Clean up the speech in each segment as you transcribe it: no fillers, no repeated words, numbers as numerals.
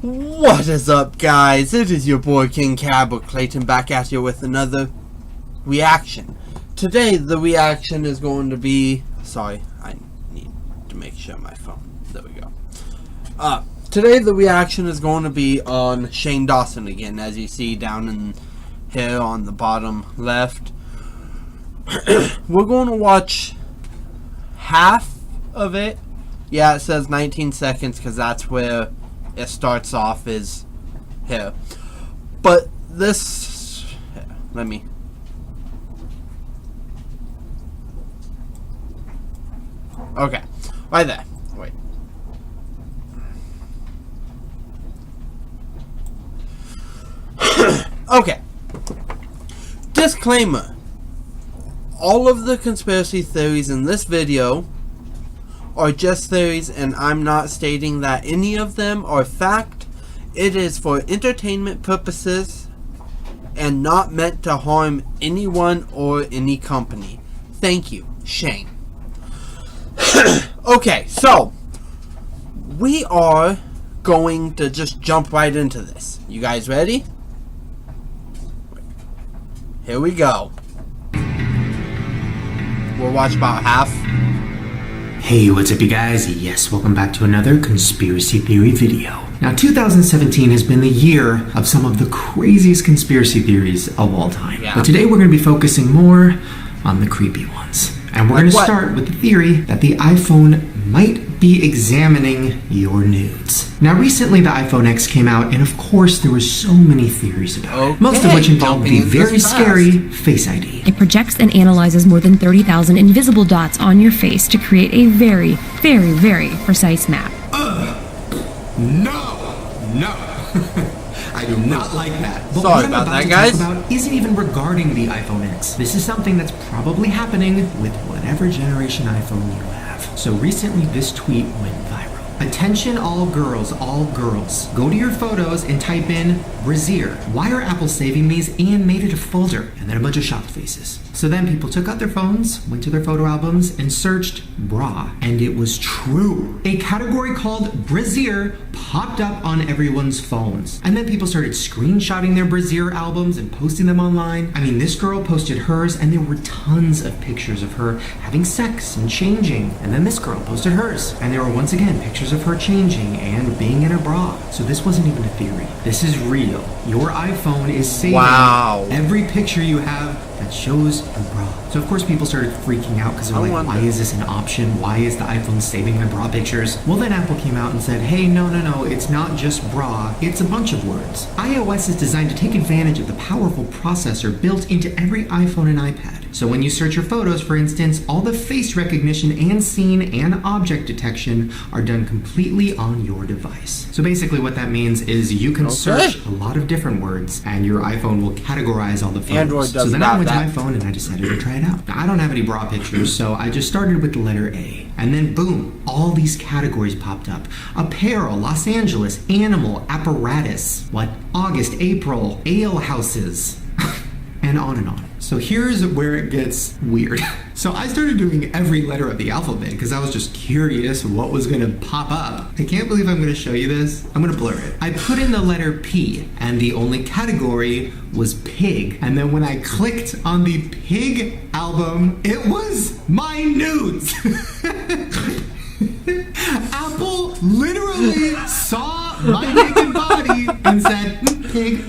What is up, guys? It is your boy King Cab Clayton back at you with another reaction. Today the reaction is going to be... Sorry, I need to make sure my phone... There we go. Today the reaction is going to be on Shane Dawson again, as you see down in here on the bottom left. We're going to watch half of it. Yeah, it says 19 seconds because that's where it starts off, is here. But this... Here, let me... Okay, right there. Wait. Okay. Disclaimer. All of the conspiracy theories in this video are just theories, and I'm not stating that any of them are fact. It is for entertainment purposes and not meant to harm anyone or any company. Thank you, Shane. Okay, so we are going to just jump right into this. You guys ready? Here we go. We'll watch about half. Hey, what's up you guys? Yes, welcome back to another conspiracy theory video. Now 2017 has been the year of some of the craziest conspiracy theories of all time. Yeah. But today we're going to be focusing more on the creepy ones. And we're going to start with the theory that the iPhone might be examining your nudes. Now recently the iPhone X came out, and of course there were so many theories about it. Most of which involved the very scary Face ID. It projects and analyzes more than 30,000 invisible dots on your face to create a very, very, very precise map. No! I do not like that. But Sorry about that, guys. What I'm about isn't even regarding the iPhone X. This is something that's probably happening with whatever generation iPhone you have. So recently this tweet went viral. Attention all girls, go to your photos and type in brassiere. Why are Apple saving these? And made it a folder, and then a bunch of shocked faces. So then people took out their phones, went to their photo albums, and searched bra, and it was true. A category called brassiere popped up on everyone's phones. And then people started screenshotting their brassiere albums and posting them online. I mean, this girl posted hers, and there were tons of pictures of her having sex and changing. And then this girl posted hers, and there were once again pictures of her changing and being in a bra. So this wasn't even a theory. This is real. Your iPhone is saving every picture you have that shows a bra. So of course people started freaking out because they're like, why is this an option? Why is the iPhone saving my bra pictures? Well, then Apple came out and said, hey, no, it's not just bra, it's a bunch of words. iOS is designed to take advantage of the powerful processor built into every iPhone and iPad. So when you search your photos, for instance, all the face recognition and scene and object detection are done completely on your device. So basically what that means is you can search a lot of different words and your iPhone will categorize all the photos. Android does so then I went to that. my phone and I decided to try it out. Now, I don't have any bra pictures, so I just started with the letter A. And then boom, all these categories popped up. Apparel, Los Angeles, animal, apparatus, August, April, ale houses, and on and on. So here's where it gets weird. So I started doing every letter of the alphabet because I was just curious what was gonna pop up. I can't believe I'm gonna show you this. I'm gonna blur it. I put in the letter P, and the only category was pig. And then when I clicked on the pig album, it was my nudes. Apple literally saw my naked body and said, pig.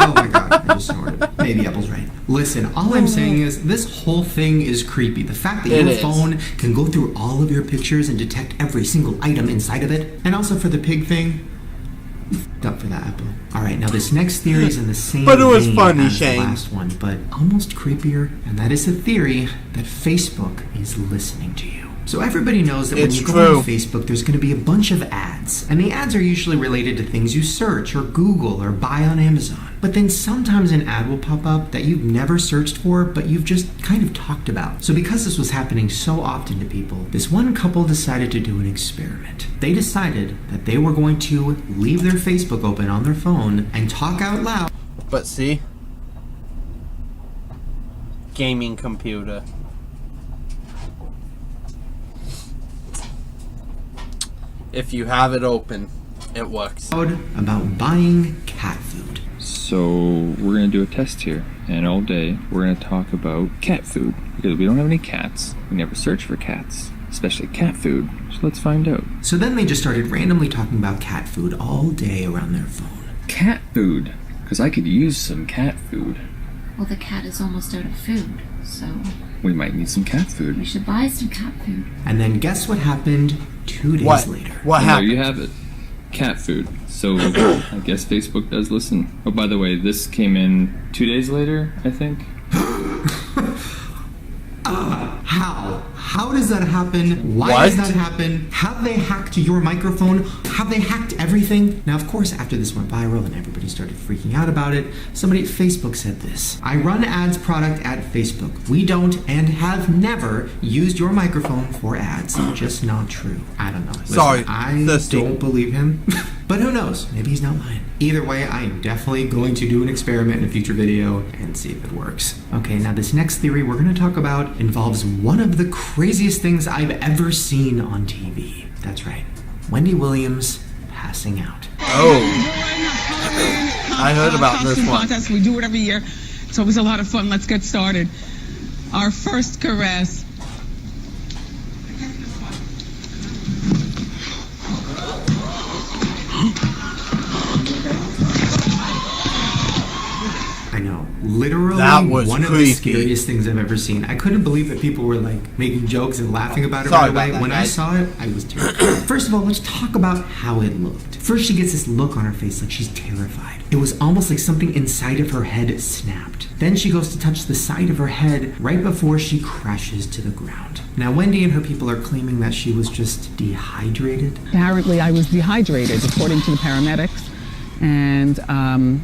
Oh my god, I just snorted. Maybe Apple's right. Listen, all I'm saying is this whole thing is creepy. The fact that your phone can go through all of your pictures and detect every single item inside of it. And also for the pig thing, dump for that, Apple. Alright, now this next theory is in the same but it was vein funny, as Shane. the last one, but almost creepier. And that is the theory that Facebook is listening to you. So everybody knows that when you go on Facebook, there's going to be a bunch of ads. And the ads are usually related to things you search or Google or buy on Amazon. But then sometimes an ad will pop up that you've never searched for, but you've just kind of talked about. So because this was happening so often to people, this one couple decided to do an experiment. They decided that they were going to leave their Facebook open on their phone and talk out loud. But see? Gaming computer. If you have it open. It works. About buying cat food. So we're going to do a test here, and all day we're going to talk about cat food, because we don't have any cats. We never search for cats, especially cat food, so let's find out. So then they just started randomly talking about cat food all day around their phone. Cat food? Because I could use some cat food. Well, the cat is almost out of food, so We might need some cat we food. should buy some cat food. And then guess what happened 2 days What? later? What There happened? you have it. Cat food. So I guess Facebook does listen. Oh, by the way, this came in 2 days later, I think. How? How does that happen? Why What? does that happen? Have they hacked your microphone? Have they hacked everything? Now, of course, after this went viral and everybody started freaking out about it, somebody at Facebook said this. I run ads product at Facebook. We don't and have never used your microphone for ads. Just not true. I don't know. Listen, Sorry, I thirsty. don't believe him. But who knows? Maybe he's not lying. Either way, I am definitely going to do an experiment in a future video and see if it works. Okay, now this next theory we're going to talk about involves one of the craziest things I've ever seen on TV. That's right. Wendy Williams passing out. Oh. I heard about this Costume one. contest. We do it every year. It's always a lot of fun. Let's get started. Our first caress. I know. Literally That was one of the creepy. scariest things I've ever seen. I couldn't believe that people were like making jokes and laughing about it Sorry right away. about that, When I guys. saw it, I was terrified. First of all, let's talk about how it looked. First, she gets this look on her face like she's terrified. It was almost like something inside of her head snapped. Then she goes to touch the side of her head right before she crashes to the ground. Now, Wendy and her people are claiming that she was just dehydrated. Apparently, I was dehydrated, according to the paramedics. And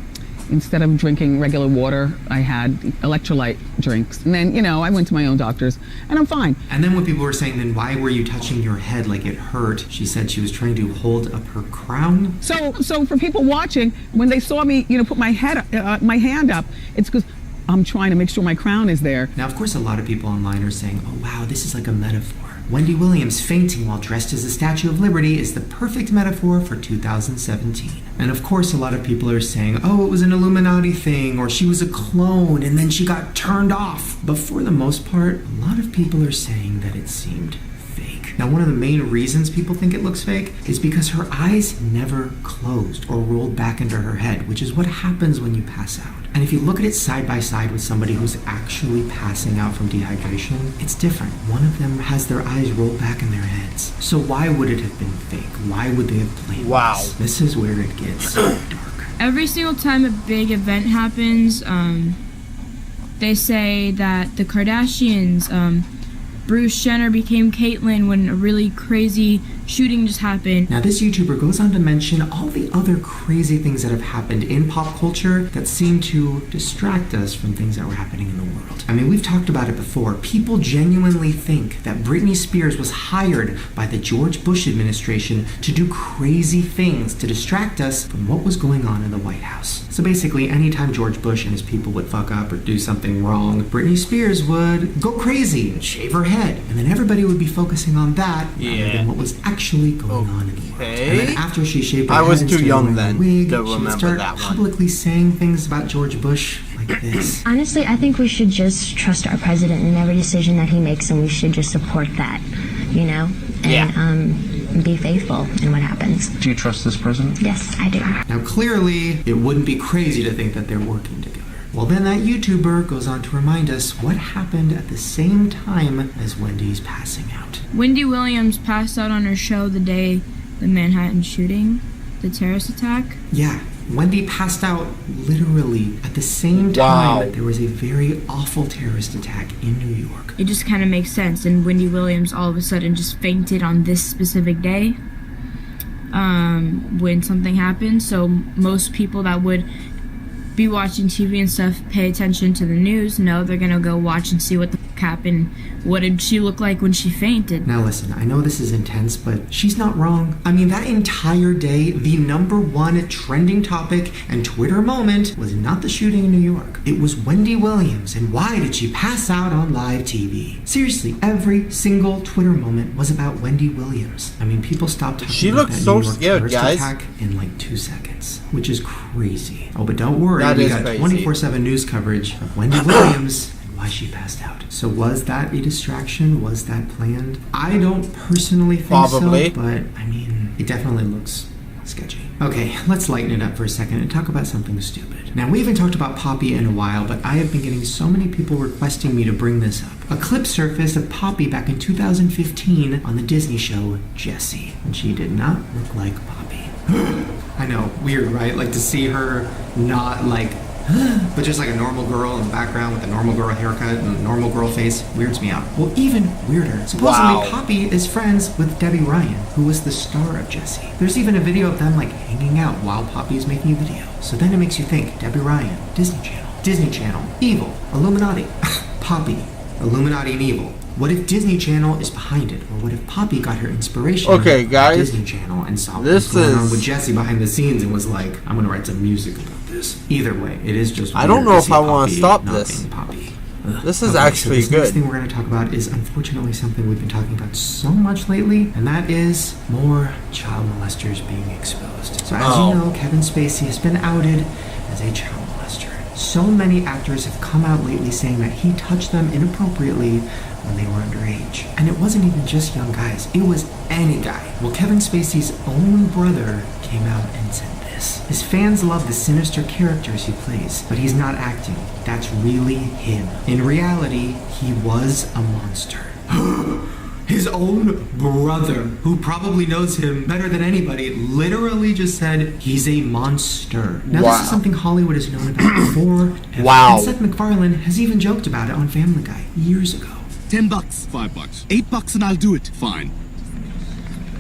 instead of drinking regular water, I had electrolyte drinks. And then, I went to my own doctors, and I'm fine. And then when people were saying, then why were you touching your head like it hurt? She said she was trying to hold up her crown. So for people watching, when they saw me, put my hand up, it's because I'm trying to make sure my crown is there. Now, of course, a lot of people online are saying, oh, wow, this is like a metaphor. Wendy Williams fainting while dressed as the Statue of Liberty is the perfect metaphor for 2017. And of course, a lot of people are saying, oh, it was an Illuminati thing, or she was a clone, and then she got turned off. But for the most part, a lot of people are saying that it seemed fake. Now, one of the main reasons people think it looks fake is because her eyes never closed or rolled back into her head, which is what happens when you pass out. And if you look at it side by side with somebody who's actually passing out from dehydration, it's different. One of them has their eyes rolled back in their heads. So why would it have been fake? Why would they have played Wow. this? This is where it gets dark. Every single time a big event happens, they say that the Kardashians, Bruce Jenner became Caitlyn when a really crazy shooting just happened. Now, this YouTuber goes on to mention all the other crazy things that have happened in pop culture that seem to distract us from things that were happening in the world. I mean, we've talked about it before. People genuinely think that Britney Spears was hired by the George Bush administration to do crazy things to distract us from what was going on in the White House. So basically, anytime George Bush and his people would fuck up or do something wrong, Britney Spears would go crazy and shave her head. And then everybody would be focusing on that rather than what was actually going on in the world. And then after she shaved her I head was and too started young wearing then a wig, to she would remember start that one. publicly saying things about George Bush like this. Honestly, I think we should just trust our president in every decision that he makes, and we should just support that, and be faithful in what happens. Do you trust this president? Yes, I do. Now, clearly, it wouldn't be crazy to think that they're working together. Well, then that YouTuber goes on to remind us what happened at the same time as Wendy's passing out. Wendy Williams passed out on her show the day the Manhattan shooting, the terrorist attack. Yeah, Wendy passed out literally at the same time that there was a very awful terrorist attack in New York. It just kind of makes sense, and Wendy Williams all of a sudden just fainted on this specific day when something happened. So most people that would be watching TV and stuff pay attention to the news know they're gonna go watch and see what the cap, and what did she look like when she fainted? Now listen, I know this is intense, but she's not wrong. I mean, that entire day, the #1 trending topic and Twitter moment was not the shooting in New York. It was Wendy Williams, and why did she pass out on live TV? Seriously, every single Twitter moment was about Wendy Williams. I mean, people stopped talking She about looks that so New York scared, terrorist guys. attack in like 2 seconds, which is crazy. Oh, but don't worry, That we is got crazy. 24/7 news coverage of Wendy Williams and why she passed out. So was that a distraction? Was that planned? I don't personally think Probably. so, but I mean, it definitely looks sketchy. Okay, let's lighten it up for a second and talk about something stupid. Now, we haven't talked about Poppy in a while, but I have been getting so many people requesting me to bring this up. A clip surfaced of Poppy back in 2015 on the Disney show Jessie, and she did not look like Poppy. I know, weird, right? Like to see her not like, but just like a normal girl in the background with a normal girl haircut and a normal girl face weirds me out. Well, even weirder. Supposedly, Wow. Poppy is friends with Debbie Ryan, who was the star of Jessie. There's even a video of them like hanging out while Poppy is making a video. So then it makes you think, Debbie Ryan, Disney Channel, evil, Illuminati, Poppy, Illuminati and evil. What if Disney Channel is behind it? Or what if Poppy got her inspiration Okay, from guys, Disney Channel and saw this what's going on is- with Jessie behind the scenes and was like, I'm gonna write some music about this. Either way, it is just I don't weird know to if see I wanna Poppy stop not this. being Poppy. Ugh. This is Okay, actually so this next good. thing we're going to talk about is unfortunately something we've been talking about so much lately, and that is more child molesters being exposed. So as Oh. you know, Kevin Spacey has been outed as a child molester. So many actors have come out lately saying that he touched them inappropriately when they were underage. And it wasn't even just young guys, it was any guy. Well, Kevin Spacey's own brother came out and said this. His fans love the sinister characters he plays, but he's not acting. That's really him. In reality, he was a monster. His own brother, who probably knows him better than anybody, literally just said he's a monster. Now, Wow. this is something Hollywood has known about before. Wow. And Seth MacFarlane has even joked about it on Family Guy years ago. $10, $5, $8 and I'll do it. Fine.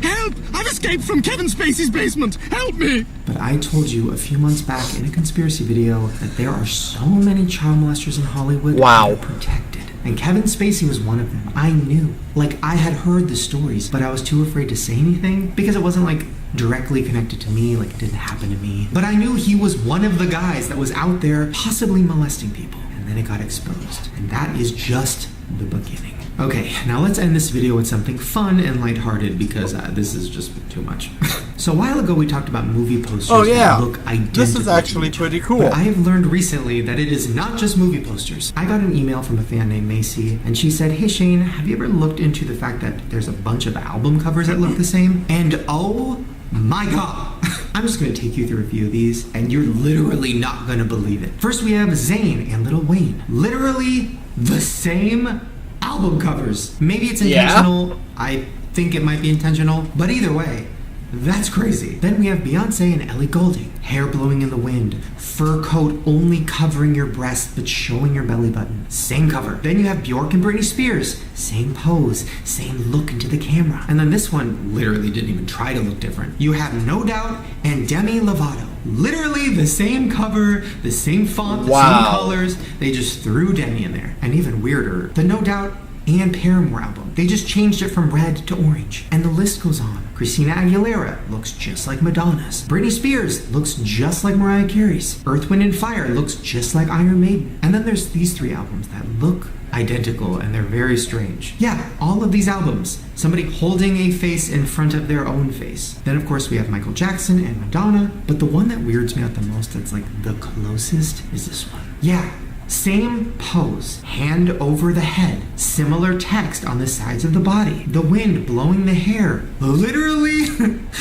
Help! I've escaped from Kevin Spacey's basement! Help me! But I told you a few months back in a conspiracy video that there are so many child molesters in Hollywood Wow. that are protected. And Kevin Spacey was one of them. I knew. Like, I had heard the stories, but I was too afraid to say anything because it wasn't, like, directly connected to me, like it didn't happen to me. But I knew he was one of the guys that was out there possibly molesting people. And then it got exposed. And that is just the beginning. Okay, now let's end this video with something fun and lighthearted because this is just too much. So a while ago we talked about movie posters Oh, yeah. that look identical. This is actually to each other. pretty cool. But I have learned recently that it is not just movie posters. I got an email from a fan named Macy, and she said, "Hey Shane, have you ever looked into the fact that there's a bunch of album covers that look the same?" And oh my god! I'm just going to take you through a few of these, and you're literally not going to believe it. First, we have Zayn and Lil Wayne. Literally the same album covers. Maybe it's Yeah. intentional. I think it might be intentional. But either way, that's crazy. Then we have Beyonce and Ellie Goulding. Hair blowing in the wind. Fur coat only covering your breast but showing your belly button. Same cover. Then you have Bjork and Britney Spears. Same pose. Same look into the camera. And then this one literally didn't even try to look different. You have No Doubt and Demi Lovato. Literally the same cover, the same font, the Wow. same colors. They just threw Demi in there. And even weirder, the No Doubt and Paramore album. They just changed it from red to orange. And the list goes on. Christina Aguilera looks just like Madonna's. Britney Spears looks just like Mariah Carey's. Earth, Wind & Fire looks just like Iron Maiden. And then there's these three albums that look identical and they're very strange. Yeah, all of these albums. Somebody holding a face in front of their own face. Then of course we have Michael Jackson and Madonna. But the one that weirds me out the most, that's like the closest, is this one. Yeah. Same pose, hand over the head, similar text on the sides of the body, the wind blowing the hair, literally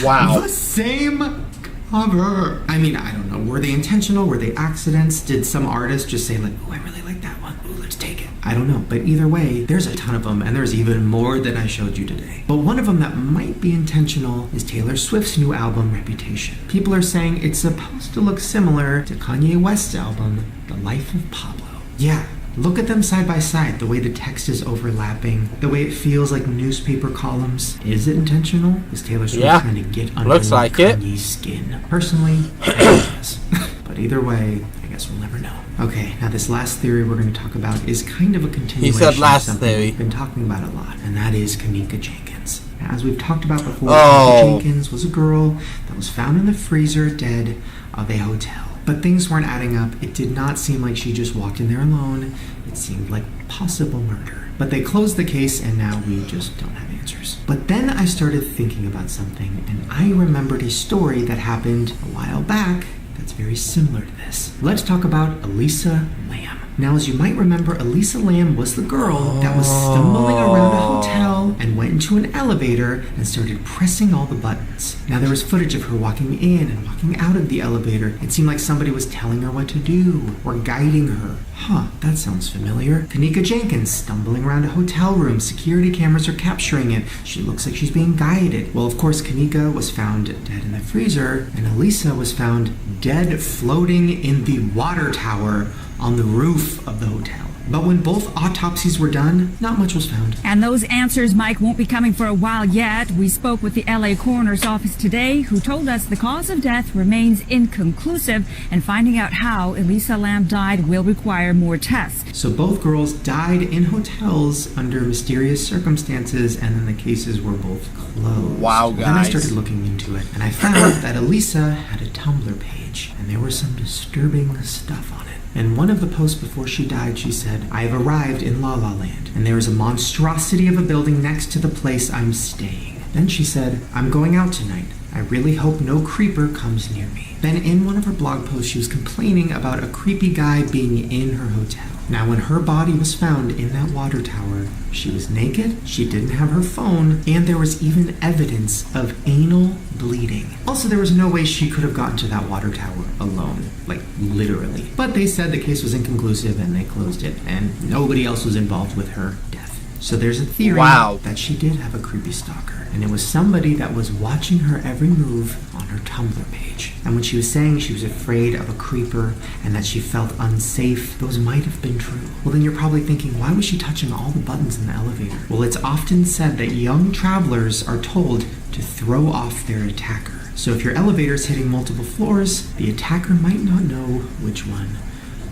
Wow. the same cover. I mean, I don't know, were they intentional, were they accidents? Did some artist just say like, oh, I really like that one, ooh, let's take it? I don't know, but either way, there's a ton of them, and there's even more than I showed you today. But one of them that might be intentional is Taylor Swift's new album, Reputation. People are saying it's supposed to look similar to Kanye West's album, The Life of Pablo. Yeah, look at them side by side, the way the text is overlapping, the way it feels like newspaper columns. Is it intentional? Is Taylor Swift Yeah, trying to get under looks like it. Kanye's skin? Personally, I think it is. But either way, I guess we'll never know. Okay, now this last theory we're going to talk about is kind of a continuation He said last of something theory. we've been talking about a lot, and that is Kanika Jenkins. Now, as we've talked about before, Oh. Kanika Jenkins was a girl that was found in the freezer dead of a hotel. But things weren't adding up. It did not seem like she just walked in there alone. It seemed like possible murder. But they closed the case, and now we just don't have answers. But then I started thinking about something, and I remembered a story that happened a while back that's very similar to this. Let's talk about Elisa Lamb. Now, as you might remember, Elisa Lamb was the girl that was stumbling around a hotel and went into an elevator and started pressing all the buttons. Now, there was footage of her walking in and walking out of the elevator. It seemed like somebody was telling her what to do or guiding her. Huh, that sounds familiar. Kanika Jenkins stumbling around a hotel room. Security cameras are capturing it. She looks like she's being guided. Well, of course, Kanika was found dead in the freezer, and Elisa was found dead floating in the water tower on the roof of the hotel. But when both autopsies were done, not much was found. And those answers, Mike, won't be coming for a while yet. We spoke with the LA coroner's office today, who told us the cause of death remains inconclusive, and finding out how Elisa Lamb died will require more tests. So both girls died in hotels under mysterious circumstances, and then the cases were both closed. Wow, Then I guys. started looking into it, and I found that Elisa had a Tumblr page, and there was some disturbing stuff on it. In one of the posts before she died, she said, "I have arrived in La La Land, and there is a monstrosity of a building next to the place I'm staying." Then she said, "I'm going out tonight. I really hope no creeper comes near me." Then in one of her blog posts, she was complaining about a creepy guy being in her hotel. Now, when her body was found in that water tower, she was naked, she didn't have her phone, and there was even evidence of anal bleeding. Also, there was no way she could have gotten to that water tower alone, like literally. But they said the case was inconclusive and they closed it, and nobody else was involved with her death. So there's a theory that she did have a creepy stalker, and it was somebody that was watching her every move on her Tumblr page. And when she was saying she was afraid of a creeper and that she felt unsafe, those might have been true. Well, then you're probably thinking, why was she touching all the buttons in the elevator? Well, it's often said that young travelers are told to throw off their attacker. So if your elevator is hitting multiple floors, the attacker might not know which one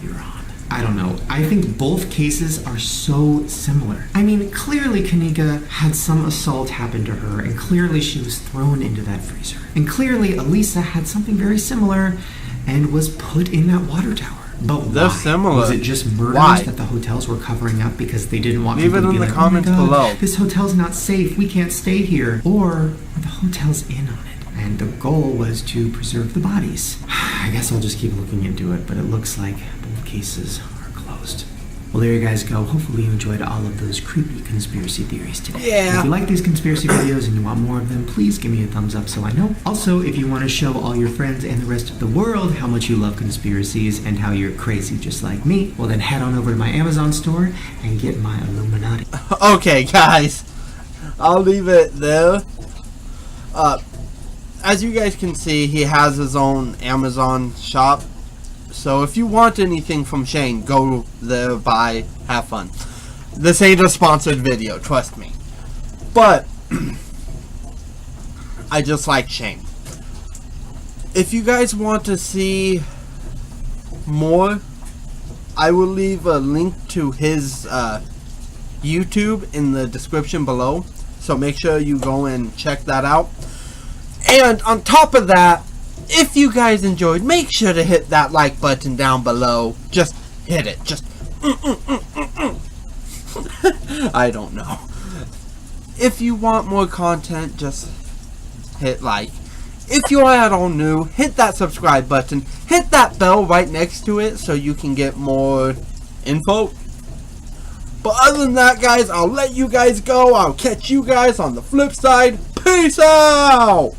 you're on. I don't know. I think both cases are so similar. I mean, clearly Kanika had some assault happen to her, and clearly she was thrown into that freezer. And clearly Elisa had something very similar and was put in that water tower. But They're why? similar. Was it just murders Why? that the hotels were covering up because they didn't want Leave people it to in be the like, comments "Oh my God, below." this hotel's not safe, we can't stay here," or were the hotels in on it? And the goal was to preserve the bodies. I guess I'll just keep looking into it, but it looks like both cases are closed. Well, there you guys go. Hopefully you enjoyed all of those creepy conspiracy theories today. Yeah. If you like these conspiracy videos and you want more of them, please give me a thumbs up so I know. Also, if you want to show all your friends and the rest of the world how much you love conspiracies and how you're crazy just like me, well then head on over to my Amazon store and get my Illuminati. Okay, guys. I'll leave it there. As you guys can see, he has his own Amazon shop. So if you want anything from Shane, go there, buy, have fun. This ain't a sponsored video, trust me. But I just like Shane. If you guys want to see more, I will leave a link to his YouTube in the description below. So make sure you go and check that out. And on top of that, if you guys enjoyed, make sure to hit that like button down below. Just hit it. Just I don't know. If you want more content, just hit like. If you are at all new, hit that subscribe button. Hit that bell right next to it so you can get more info. But other than that, guys, I'll let you guys go. I'll catch you guys on the flip side. Peace out!